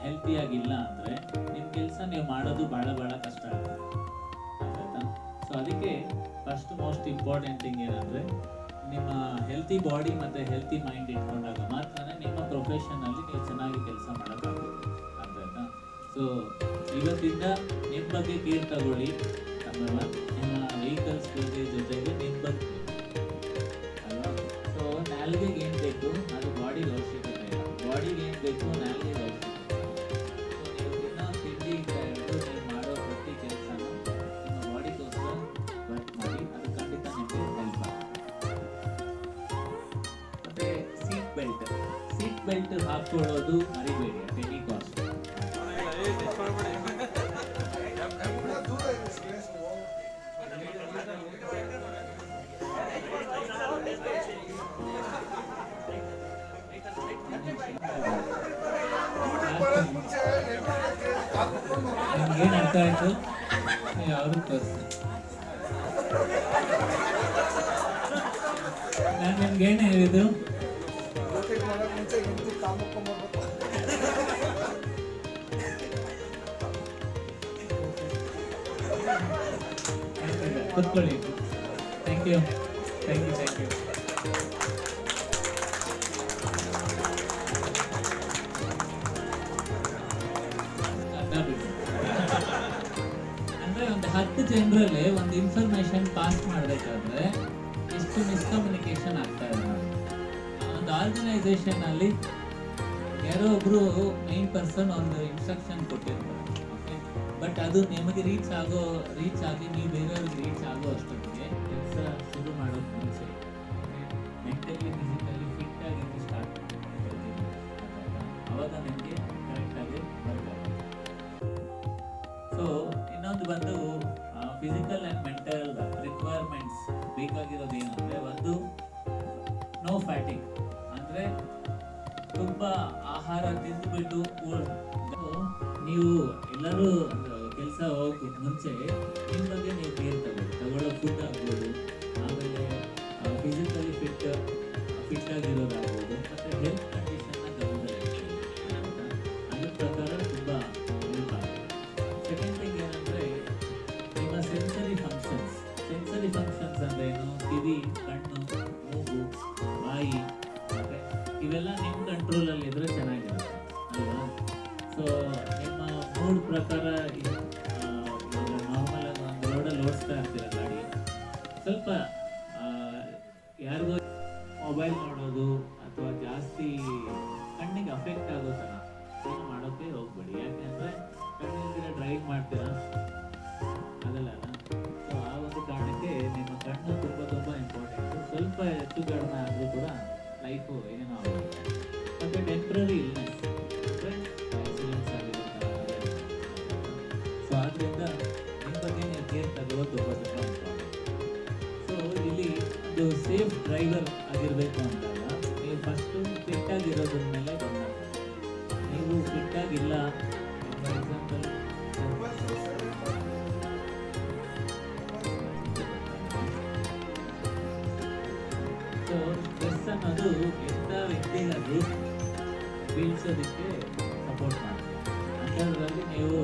ಹೆಲ್ತಿಯಾಗಿಲ್ಲ ಅಂದರೆ ನಿಮ್ಮ ಕೆಲಸ ನೀವು ಮಾಡೋದು ಭಾಳ ಕಷ್ಟ ಆಗುತ್ತೆ. ಆಯ್ತಾ? ಸೊ ಅದಕ್ಕೆ ಫಸ್ಟ್ ಮೋಸ್ಟ್ ಇಂಪಾರ್ಟೆಂಟ್ ಥಿಂಗ್ ಏನಂದರೆ ನಿಮ್ಮ ಹೆಲ್ತಿ ಬಾಡಿ ಮತ್ತು ಹೆಲ್ತಿ ಮೈಂಡ್ ಇಟ್ಕೊಂಡಾಗ ಮಾತ್ರ ನಿಮ್ಮ ಪ್ರೊಫೆಷನಲ್ಲಿ ನೀವು ಚೆನ್ನಾಗಿ ಕೆಲಸ ಮಾಡೋಕ್ಕಾಗೋದು. ಆಯ್ತಾ? ಸೊ ಇವತ್ತಿಂದ ನಿಮ್ಮ ಬಗ್ಗೆ ಕೇರ್ ತಗೊಳ್ಳಿ. ನಂಬರ್ 1 ನಿಮ್ಮ ವೆಹಿಕಲ್ಸ್ ಬಗ್ಗೆ ಜೊತೆಗೆ ನಿಮ್ಮ ಬಗ್ಗೆ ಅಲ್ವಾ. ಸೊ ನಾಲ್ಗೆಗೆ ಏನು ಬೇಕು ಅದು ಬಾಡಿಗೆ ಅವಶ್ಯಕತೆ ಇಲ್ಲ, ಬಾಡಿಗೆ ಏನು ಬೇಕು ನಾಲ್ಗೆಗೆ ಅವಶ್ಯಕತೆ. ಸೊ ನೀವು ತಿನ್ನೋ ತಿಂಡಿಯಿಂದ ಹಿಡಿದು ನೀವು ಮಾಡೋ ಪ್ರತಿ ಕೆಲಸನೂ ನಿಮ್ಮ ಬಾಡಿಗೋಸ್ಕರ ವರ್ಕ್ ಮಾಡಿ, ಅದು ಖಂಡಿತ ನಿಮಗೆ ಹೆಲ್ಪ್ ಆಗುತ್ತೆ. ಮತ್ತು ಸೀಟ್ ಬೆಲ್ಟ್ ಹಾಕ್ಕೊಳ್ಳೋದು ಮರಿಬೇಡಿ ಅಟ್ ಎನಿ ಕಾಸ್ಟ್. ನಿಮ್ಗೇನು ಅರ್ಥ ಆಯ್ತು ಅವರು ತೋರಿಸಿ. ನಾನು ನಿಮ್ಗೇನು ಹೇಳಿದ್ದು, ಕೂತ್ಕೊಳ್ಳಿ. Thank you. ಅಂದ್ರೆ ಒಂದು 10 ಜನರಲ್ಲಿ ಒಂದು ಇನ್ಫಾರ್ಮೇಶನ್ ಪಾಸ್ ಮಾಡಬೇಕಾದ್ರೆ ಎಷ್ಟು ಮಿಸ್ಕಮ್ಯುನಿಕೇಶನ್ ಆಗ್ತಾ ಇದೆ. ಒಂದು ಆರ್ಗನೈಸೇಷನ್ ಅಲ್ಲಿ ಯಾರೋ ಒಬ್ರು ಮೈನ್ ಪರ್ಸನ್ ಒಂದು ಇನ್ಸ್ಟ್ರಕ್ಷನ್ ಕೊಟ್ಟಿರ್ತಾರೆ, ಬಟ್ ಅದು ನಿಮಗೆ ರೀಚ್ ಆಗಿ ನೀವು ಬೇರೆಯವ್ರಿಗೆ ರೀಚ್ ಆಗೋ ಅಷ್ಟೊತ್ತಿಗೆ ಕೆಲಸ ಶುರು ಮಾಡೋದು ಮುಂಚೆ ಮೆಂಟಲಿ ಫಿಸಿಕಲಿ ಫಿಟ್ ಆಗಿ ಸ್ಟಾರ್ಟ್ ಮಾಡ್ತೀವಿ. ಅವಾಗ ನಿಮಗೆ ಕರೆಕ್ಟಾಗಿ ಬರಬೇಕು. ಸೊ ಇನ್ನೊಂದು ಬಂದು ಫಿಸಿಕಲ್ ಆ್ಯಂಡ್ ಮೆಂಟಲ್ ರಿಕ್ವೈರ್ಮೆಂಟ್ಸ್ ಬೇಕಾಗಿರೋದು ಏನಂದರೆ, ಒಂದು ನೋ ಫ್ಯಾಟಿಂಗ್, ಅಂದರೆ ತುಂಬ ಆಹಾರ ತಿಂದುಬಿಟ್ಟು ನೀವು ಎಲ್ಲರೂ ಕೆಲಸ ಹೋಗೋಕ್ಕೆ ಮುಂಚೆ ನಿಮ್ಮ ಬಗ್ಗೆ ನೀವು ಕೇರ್ ತಗೊಳ್ಳೋ ಫುಡ್ ಆಗ್ಬೋದು, ಆಮೇಲೆ ಫಿಸಿಕಲಿ ಫಿಟ್ ಆಗಿರೋದಾಗ್ಬೋದು, ಮತ್ತು ಹೆಲ್ತ್ ಕಂಡೀಷನ್ನ ಗಮನದಲ್ಲಿ ಅದ್ರ ಪ್ರಕಾರ ತುಂಬ ಹೆಲ್ಪ್ ಆಗುತ್ತೆ. ಸೆಕೆಂಡ್ ಥಿಂಗ್ ಏನಂದರೆ ನಿಮ್ಮ ಸೆನ್ಸರಿ ಫಂಕ್ಷನ್ಸ್ ಅಂದರೆ ಏನು, ಕಿವಿ, ಕಣ್ಣು, ಮೂಗು, ಬಾಯಿ, ಮತ್ತು ಇವೆಲ್ಲ ನಿಮ್ಮ ಕಂಟ್ರೋಲಲ್ಲಿ ಇದ್ರೆ ಚೆನ್ನಾಗಿರುತ್ತೆ ಅಲ್ವಾ. ಸೊ ನಿಮ್ಮ ಮೂಡ್ ಪ್ರಕಾರ ನಾರ್ಮಲ್ ಆಗಿ ಒಂದು ರೋಡಲ್ಲಿ ಓಡಿಸ್ತಾ ಇರ್ತೀರ ಗಾಡಿ, ಸ್ವಲ್ಪ ಯಾರಿಗೋ ಮೊಬೈಲ್ ನೋಡೋದು ಅಥವಾ ಜಾಸ್ತಿ ಕಣ್ಣಿಗೆ ಅಫೆಕ್ಟ್ ಆಗೋ ಥರ ಏನು ಮಾಡೋಕ್ಕೆ ಹೋಗ್ಬೇಡಿ. ಯಾಕೆಂದರೆ ಕಣ್ಣಿಲ್ದಿರ ಡ್ರೈವ್ ಮಾಡ್ತೀರಾ, ಅದಲ್ಲ. ಸೊ ಆ ಒಂದು ಕಾರಣಕ್ಕೆ ನಿಮ್ಮ ಕಣ್ಣು ತುಂಬ ಇಂಪಾರ್ಟೆಂಟು. ಸ್ವಲ್ಪ ಹೆಚ್ಚು ಕಡಿಮೆ ಆದರೂ ಕೂಡ ಲೈಫು ಏನೋ ಆಗುತ್ತೆ. ಮತ್ತು ಟೆಂಪ್ರರಿ ಇಲ್ನೆಸ್ ಅಂದರೆ ಆಕ್ಸಿಡೆಂಟ್ಸ್ ಆಗಿರುತ್ತೆ. ಸೊ ಆದ್ದರಿಂದ ನಿಮ್ಮ ಬಗ್ಗೆ ನೀವು ಕೇರ್ ತಗೊಳ್ಳೋದು ತುಂಬ ಇಂಪಾರ್ಟೆಂಟ್. ಸೊ ಇಲ್ಲಿ ಒಂದು ಸೇಫ್ ಡ್ರೈವರ್ ಆಗಿರಬೇಕು ಅಂದಾಗ ನೀವು ಫಸ್ಟು ಫಿಟ್ಟಾಗಿರೋದ್ರ ಮೇಲೆ ಗಮನ. ನೀವು ಫಿಟ್ಟಾಗಿಲ್ಲ, ಫಾರ್ ಎಕ್ಸಾಂಪಲ್ ಸೊ ಸ್ಟ್ರೆಸ್ ಅನ್ನೋದು ಎಂಥ ವ್ಯಕ್ತಿಗಾದ್ರೂ ಬೀಳ್ಸೋದಕ್ಕೆ ಸಪೋರ್ಟ್ ಮಾಡುತ್ತೆ. ಅಂಥದ್ರಲ್ಲಿ ನೀವು